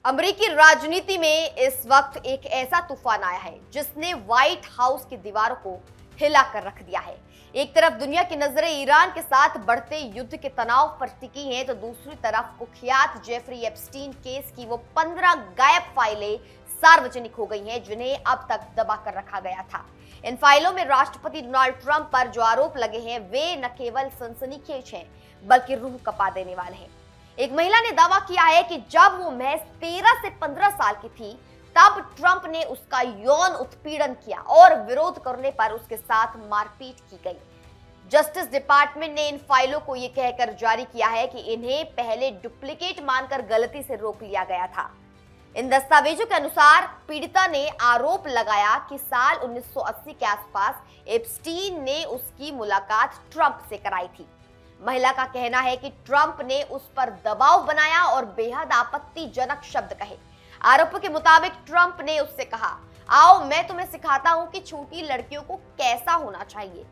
अमेरिकी राजनीति में इस वक्त एक ऐसा तूफान आया है जिसने व्हाइट हाउस की दीवारों को हिला कर रख दिया है। एक तरफ दुनिया की नजरें ईरान के साथ बढ़ते युद्ध के तनाव पर टिकी हैं, तो दूसरी तरफ कुख्यात जेफरी एप्स्टीन केस की वो 15 गायब फाइलें सार्वजनिक हो गई हैं, जिन्हें अब तक दबा कर रखा गया था। इन फाइलों में राष्ट्रपति डोनाल्ड ट्रंप पर जो आरोप लगे हैं वे न केवल सनसनीखेज हैं बल्कि रूह कपा देने वाले हैं। एक महिला ने दावा किया है कि जब वो महज 13 से 15 साल की थी तब ट्रंप ने उसका यौन उत्पीड़न किया और विरोध करने पर उसके साथ मारपीट की गई। जस्टिस डिपार्टमेंट ने इन फाइलों को यह कहकर जारी किया है कि इन्हें पहले डुप्लीकेट मानकर गलती से रोक लिया गया था। इन दस्तावेजों के अनुसार पीड़िता ने आरोप लगाया कि साल 1980 के आसपास एप्स्टीन ने उसकी मुलाकात ट्रंप से कराई थी। महिला का कहना है कि ट्रंप ने उस पर दबाव बनाया और बेहद आपत्तिजनक शब्द कहे। आरोपों के मुताबिक ट्रंप ने उससे कहा, आओ मैं तुम्हें सिखाता हूं कि छोटी लड़कियों को कैसा होना चाहिए।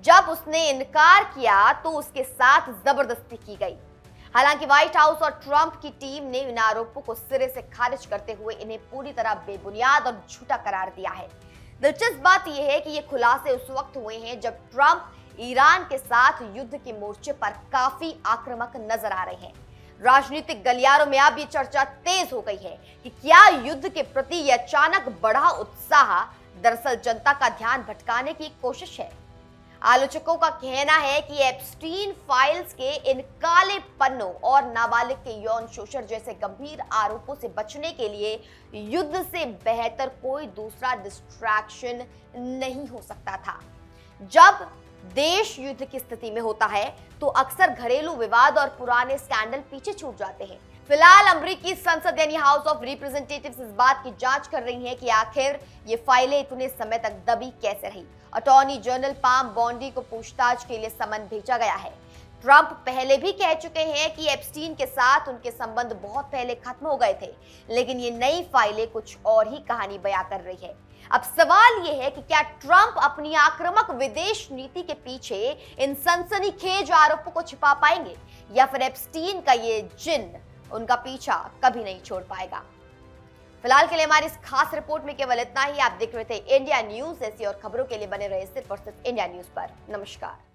जब उसने इनकार किया तो उसके साथ जबरदस्ती की गई। हालांकि व्हाइट हाउस और ट्रंप की टीम ने इन आरोपों को सिरे से खारिज करते हुए इन्हें पूरी तरह बेबुनियाद और झूठा करार दिया है। दिलचस्प बात यह है कि ये खुलासे उस वक्त हुए हैं जब ट्रंप ईरान के साथ युद्ध के मोर्चे पर काफी आक्रामक नजर आ रहे हैं। राजनीतिक गलियारों में अब ये चर्चा तेज हो गई है कि क्या युद्ध के प्रति यह अचानक बढ़ा उत्साह दरअसल जनता का ध्यान भटकाने की कोशिश है। आलोचकों का कहना है कि एप्स्टीन फाइल्स के इन काले पन्नों और नाबालिग के यौन शोषण जैसे गंभीर आरोपों से बचने के लिए युद्ध से बेहतर कोई दूसरा डिस्ट्रैक्शन नहीं हो सकता था। जब देश युद्ध की स्थिति में होता है तो अक्सर घरेलू विवाद और पुराने स्कैंडल पीछे छूट जाते हैं। फिलहाल अमेरिकी संसद यानी हाउस ऑफ रिप्रेजेंटेटिव्स इस बात की जांच कर रही है कि आखिर ये फाइलें इतने समय तक दबी कैसे रही। अटॉर्नी जनरल पाम बॉन्डी को पूछताछ के लिए समन भेजा गया है। ट्रंप पहले भी कह चुके हैं कि एप्स्टीन के साथ उनके संबंध बहुत पहले खत्म हो गए थे, लेकिन ये नई फाइलें कुछ और ही कहानी बयां कर रही है। अब सवाल यह है कि क्या ट्रंप अपनी आक्रामक विदेश नीति के पीछे इन सनसनीखेज आरोपों को छिपा पाएंगे या फिर एप्स्टीन का ये जिन्न उनका पीछा कभी नहीं छोड़ पाएगा। फिलहाल के लिए हमारी इस खास रिपोर्ट में केवल इतना ही। आप देख रहे थे इंडिया न्यूज। ऐसी और खबरों के लिए बने रहे सिर्फ और सिर्फ इंडिया न्यूज पर। नमस्कार।